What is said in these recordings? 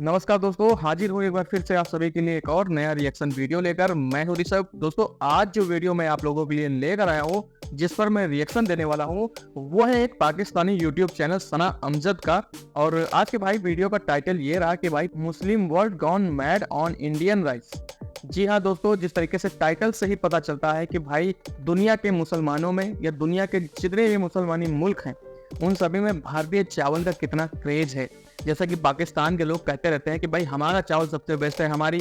नमस्कार दोस्तों, हाजिर हूँ एक बार फिर से आप सभी के लिए एक और नया रिएक्शन वीडियो लेकर। मैं हूँ ऋषभ। दोस्तों, आज जो वीडियो मैं आप लोगों के लिए लेकर आया हूँ, जिस पर मैं रिएक्शन देने वाला हूँ, वो है एक पाकिस्तानी यूट्यूब चैनल सना अमजद का। और आज के भाई वीडियो का टाइटल ये रहा कि भाई Muslim world gone mad on Indian rice. जी हाँ दोस्तों, जिस तरीके से टाइटल से ही पता चलता है कि भाई दुनिया के मुसलमानों में या दुनिया के जितने भी मुसलमानी मुल्क हैं, उन सभी में भारतीय चावल का कितना क्रेज है। जैसा कि पाकिस्तान के लोग कहते रहते हैं कि भाई हमारा चावल सबसे बेस्ट है, हमारी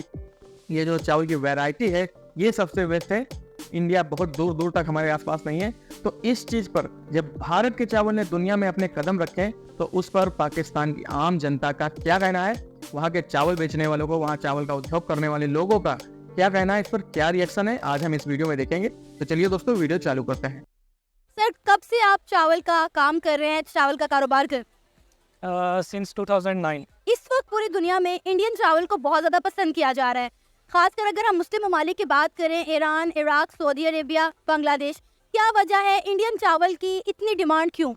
ये जो चावल की वैरायटी है ये सबसे बेस्ट है, इंडिया बहुत दूर दूर तक हमारे आसपास नहीं है। तो इस चीज पर जब भारत के चावल ने दुनिया में अपने कदम रखे, तो उस पर पाकिस्तान की आम जनता का क्या कहना है, वहाँ के चावल बेचने वालों को, वहाँ चावल का उद्योग करने वाले लोगों का क्या कहना है, इस पर क्या रिएक्शन है, आज हम इस वीडियो में देखेंगे। तो चलिए दोस्तों, वीडियो चालू करते हैं। सर, कब से आप चावल का काम कर रहे हैं, चावल का कारोबार कर? सिंस 2009। इस वक्त पूरी दुनिया में इंडियन चावल को बहुत ज़्यादा पसंद किया जा रहा है। खासकर अगर हम मुस्लिम ममालिक की बात करें, Iran, Iraq, Saudi Arabia, Bangladesh, क्या वजह है इंडियन चावल की इतनी डिमांड क्यों?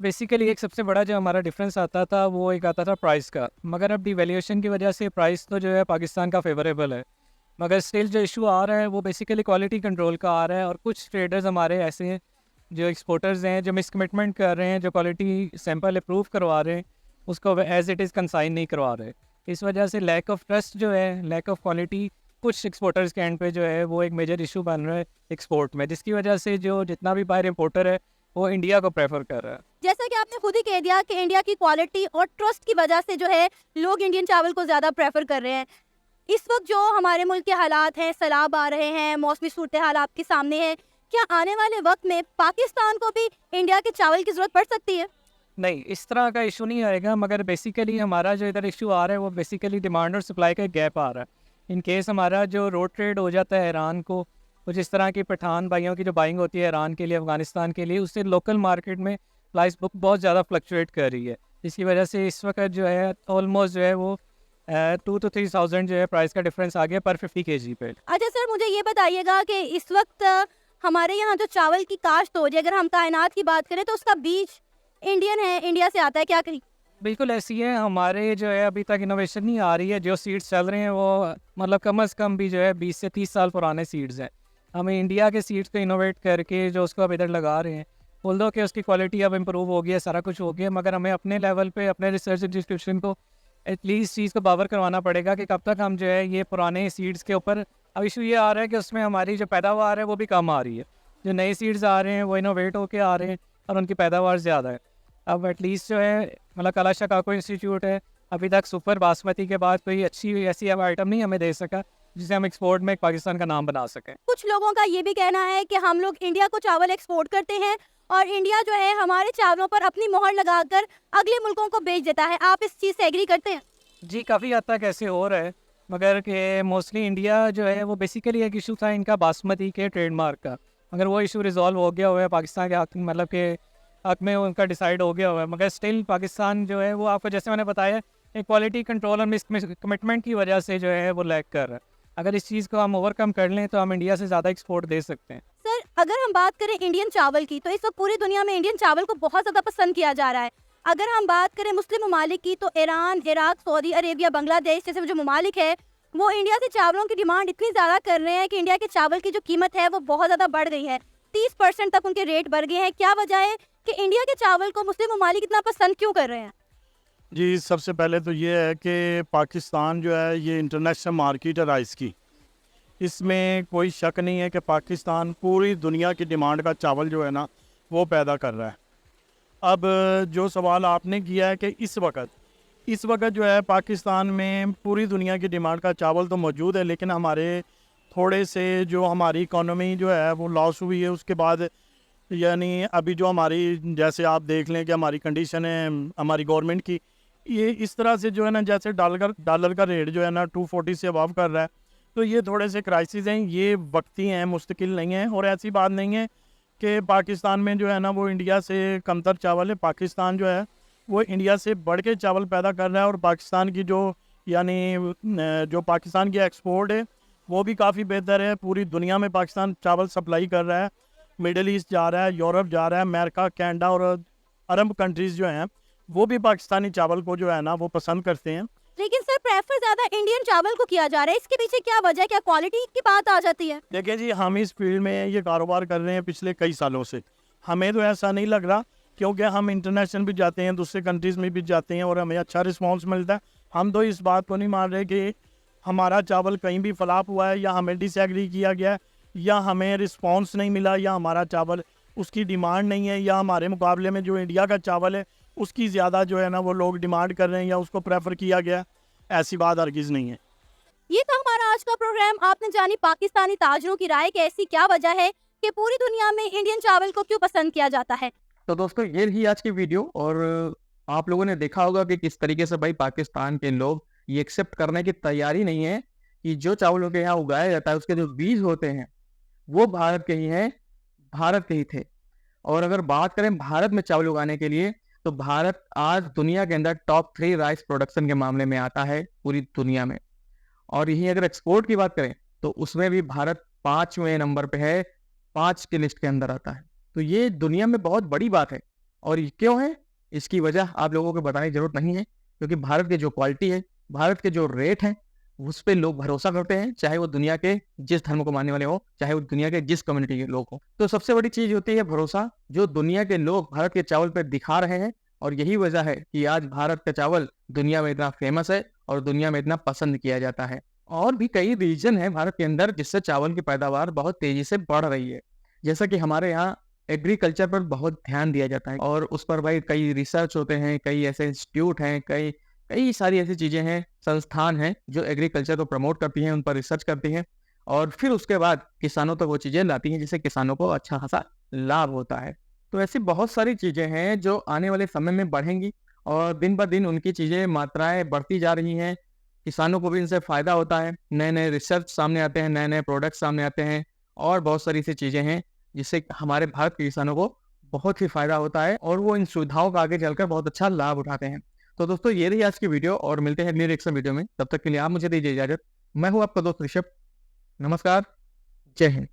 बेसिकली एक सबसे बड़ा जो हमारा डिफरेंस आता था वो एक आता था प्राइस का, मगर अब डिवैल्यूएशन की वजह से प्राइस तो जो है पाकिस्तान का फेवरेबल है, मगर स्टिल जो इशू आ रहा है वो बेसिकली क्वालिटी कंट्रोल का आ रहा है। और कुछ ट्रेडर्स हमारे ऐसे हैं जो एक्सपोर्टर्स हैं जो मिसकमिटमेंट कर रहे हैं, जो क्वालिटी सैंपल अप्रूव करवा रहे हैं उसको एज इट इज़ कंसाइन नहीं करवा रहे। इस वजह से लैक ऑफ ट्रस्ट जो है, लैक ऑफ क्वालिटी कुछ एक्सपोर्टर्स के एंड पे जो है वो एक मेजर इशू बन रहा है एक्सपोर्ट में, जिसकी वजह से जो जितना भी बाहर इम्पोर्टर है वो इंडिया को प्रेफर कर रहा है। जैसा कि आपने खुद ही कह दिया कि इंडिया की क्वालिटी और ट्रस्ट की वजह से जो है लोग इंडियन चावल को ज़्यादा प्रेफर कर रहे हैं। इस वक्त जो हमारे मुल्क के हालात हैं, सैलाब आ रहे हैं, मौसमी सूरत हाल आपके सामने है, क्या आने वाले वक्त में पाकिस्तान को भी इंडिया के चावल की ज़रूरत पड़ सकती है? नहीं, इस तरह का इशू नहीं आएगा, मगर बेसिकली हमारा जो इधर इशू आ रहा है वो बेसिकली डिमांड और सप्लाई का गैप आ रहा है। इन केस हमारा जो रोड ट्रेड हो जाता है ईरान को, कुछ इस तरह की पठान भाइयों की जो बाइंग होती है ईरान के लिए, अफगानिस्तान के लिए, उससे लोकल मार्केट में प्राइस बुक बहुत ज़्यादा फ्लक्चुएट कर रही है। इसकी वजह से इस वक्त जो है ऑलमोस्ट जो है वो 2 to 3,000 जो है प्राइस का डिफरेंस आ गया पर 50 kg पे। अच्छा सर, मुझे ये बताइएगा कि इस वक्त हमारे यहाँ जो चावल की काश्त हो रही है, अगर हम कायनात की बात करें तो उसका बीज इंडियन है, इंडिया से आता है, क्या कहीं? बिल्कुल ऐसी है, हमारे जो है अभी तक इनोवेशन नहीं आ रही है। जो सीड्स चल रहे हैं वो मतलब कम से कम भी जो है 20 से 30 साल पुराने सीड्स हैं। हमें इंडिया के सीड्स को इनोवेट करके जो उसको अब इधर लगा रहे हैं, बोल कि उसकी क्वालिटी अब इम्प्रूव हो गई है, सारा कुछ हो गया, मगर हमें अपने लेवल पे अपने रिसर्च इंस्टीट्यूशन को एटलीस्ट चीज़ को बावर करवाना पड़ेगा कि कब तक हम जो है ये पुराने सीड्स के ऊपर। अब इशू ये आ रहा है कि उसमें हमारी जो पैदावार है वो भी कम आ रही है। जो नए सीड्स आ रहे हैं वो इनोवेट होके आ रहे हैं और उनकी पैदावार ज़्यादा है। अब एटलीस्ट जो है मतलब कला शकाको इंस्टीट्यूट है, अभी तक सुपर बासमती के बाद कोई अच्छी ऐसी अब आइटम नहीं हमें दे सका जिसे हम एक्सपोर्ट में पाकिस्तान का नाम बना सकें। कुछ लोगों का ये भी कहना है कि हम लोग इंडिया को चावल एक्सपोर्ट करते हैं और इंडिया जो है हमारे चावलों पर अपनी मोहर लगाकर अगले मुल्कों को बेच देता है। आप इस चीज़ से एग्री करते हैं? जी, काफ़ी हद तक ऐसे हो रहा है, मगर कि मोस्टली इंडिया जो है वो बेसिकली एक इशू था इनका बासमती के ट्रेडमार्क का, मगर वो इशू रिजॉल्व हो गया हुआ है, पाकिस्तान के हक मतलब के हक में उनका डिसाइड हो गया हुआ है। मगर स्टिल पाकिस्तान जो है वो आपको जैसे मैंने बताया एक क्वालिटी कंट्रोल और कमिटमेंट की वजह से जो है वो लैग कर रहा है। अगर इस चीज़ को हम ओवरकम कर लें तो हम इंडिया से ज़्यादा एक्सपोर्ट दे सकते हैं। सर, अगर हम बात करें इंडियन चावल की, तो इस वक्त पूरी दुनिया में इंडियन चावल को बहुत ज़्यादा पसंद किया जा रहा है। अगर हम बात करें मुस्लिम ममालिक की, तो Iran, Iraq, Saudi Arabia, Bangladesh जैसे जो ममालिक है, वो इंडिया से चावलों की डिमांड इतनी ज़्यादा कर रहे हैं कि इंडिया के चावल की जो कीमत है वो बहुत ज़्यादा बढ़ गई है। 30% तक उनके रेट बढ़ गए हैं। क्या वजह है कि इंडिया के चावल को मुस्लिम ममालिक इतना पसंद क्यों कर रहे हैं? जी, सबसे पहले तो ये है कि पाकिस्तान जो है ये इंटरनेशनल मार्केट है राइस की। इसमें कोई शक नहीं है कि पाकिस्तान पूरी दुनिया की डिमांड का चावल जो है ना वो पैदा कर रहा है। अब जो सवाल आपने किया है कि इस वक्त जो है पाकिस्तान में पूरी दुनिया की डिमांड का चावल तो मौजूद है, लेकिन हमारे थोड़े से जो हमारी इकोनॉमी जो है वो लॉस हुई है उसके बाद, यानी अभी जो हमारी जैसे आप देख लें कि हमारी कंडीशन है हमारी गवर्नमेंट की, ये इस तरह से जो है ना जैसे डॉलर का रेट जो है ना 240 से अबव कर रहा है, तो ये थोड़े से क्राइसिस हैं, ये वक्ती हैं, मुस्तकिल नहीं हैं। और ऐसी बात नहीं है कि पाकिस्तान में जो है ना वो इंडिया से कमतर चावल है। पाकिस्तान जो है वो इंडिया से बढ़ के चावल पैदा कर रहा है और पाकिस्तान की जो यानी जो पाकिस्तान की एक्सपोर्ट है वो भी काफ़ी बेहतर है। पूरी दुनिया में पाकिस्तान चावल सप्लाई कर रहा है, मिडल ईस्ट जा रहा है, यूरोप जा रहा है, अमेरिका, कनाडा और अरब कंट्रीज़ जो हैं वो भी पाकिस्तानी चावल को जो है ना वो पसंद करते हैं। प्रेफर ज्यादा इंडियन चावल को किया जा रहा है, इसके पीछे क्या वजह है? क्या क्वालिटी की बात आ जाती है? देखिए जी, हम इस फील्ड में ये कारोबार कर रहे हैं पिछले कई सालों से। हमें तो ऐसा नहीं लग रहा, क्योंकि हम इंटरनेशनल भी जाते हैं, दूसरे कंट्रीज़ में भी जाते हैं और हमें अच्छा रिस्पॉन्स मिलता है। हम तो इस बात को नहीं मान रहे कि हमारा चावल कहीं भी फ्लॉप हुआ है, या हमें डिसएग्री किया गया है, या हमें रिस्पॉन्स नहीं मिला, या हमारा चावल उसकी डिमांड नहीं है, या हमारे मुकाबले में जो इंडिया का चावल है उसकी ज़्यादा जो है ना वो लोग डिमांड कर रहे हैं या उसको प्रेफर किया गया है। ऐसी बात हरगिज़ नहीं है। ये था हमारा आज का प्रोग्राम। आपने जानी पाकिस्तानी ताजरों की राय, कैसी क्या वजह है कि पूरी दुनिया में इंडियन चावल को क्यों पसंद किया जाता है। तो दोस्तों ये रही आज की वीडियो, और आप लोगों ने देखा होगा कि किस तरीके से भाई पाकिस्तान के लोग ये एक्सेप्ट करने की तैयारी नहीं है कि जो चावलों के यहाँ उगाया जाता है उसके जो बीज होते हैं वो भारत के ही हैं, भारत के ही थे। और अगर बात करें भारत में चावल उगाने के लिए, तो भारत आज दुनिया के अंदर टॉप 3 राइस प्रोडक्शन के मामले में आता है पूरी दुनिया में। और यही अगर एक्सपोर्ट की बात करें तो उसमें भी भारत 5वें नंबर पे है, 5 की लिस्ट के अंदर आता है। तो ये दुनिया में बहुत बड़ी बात है। और ये क्यों है, इसकी वजह आप लोगों को बताने की जरूरत नहीं है, क्योंकि भारत की जो क्वालिटी है, भारत के जो रेट हैं, उस पर लोग भरोसा करते हैं, चाहे वो दुनिया के जिस धर्म को मानने वाले हो, चाहे वो दुनिया के जिस कम्युनिटी के लोग हो। तो सबसे बड़ी चीज होती है भरोसा, जो दुनिया के लोग भारत के चावल पर दिखा रहे हैं। और यही वजह है कि आज भारत का चावल दुनिया में इतना फेमस है और दुनिया में इतना पसंद किया जाता है। और भी कई रीजन है भारत के अंदर जिससे चावल की पैदावार बहुत तेजी से बढ़ रही है। जैसा कि हमारे यहाँ एग्रीकल्चर पर बहुत ध्यान दिया जाता है, और उस पर भाई कई रिसर्च होते हैं, कई ऐसे इंस्टीट्यूट हैं, कई कई सारी ऐसी चीजें हैं, संस्थान हैं जो एग्रीकल्चर को प्रमोट करती हैं, उन पर रिसर्च करती हैं, और फिर उसके बाद किसानों तक वो चीजें लाती हैं जिससे किसानों को अच्छा खासा लाभ होता है। तो ऐसी बहुत सारी चीजें हैं जो आने वाले समय में बढ़ेंगी, और दिन ब दिन उनकी चीजें मात्राएं बढ़ती जा रही हैं। किसानों को भी इनसे फायदा होता है, नए नए रिसर्च सामने आते हैं, नए नए प्रोडक्ट सामने आते हैं, और बहुत सारी ऐसी चीजें हैं जिससे हमारे भारत के किसानों को बहुत ही फायदा होता है, और वो इन सुविधाओं का आगे चलकर बहुत अच्छा लाभ उठाते हैं। तो दोस्तों ये रही आज की वीडियो, और मिलते हैं अगली रिएक्शन वीडियो में। तब तक के लिए आप मुझे दीजिए इजाजत। मैं हूँ आपका दोस्त ऋषभ। नमस्कार, जय हिंद।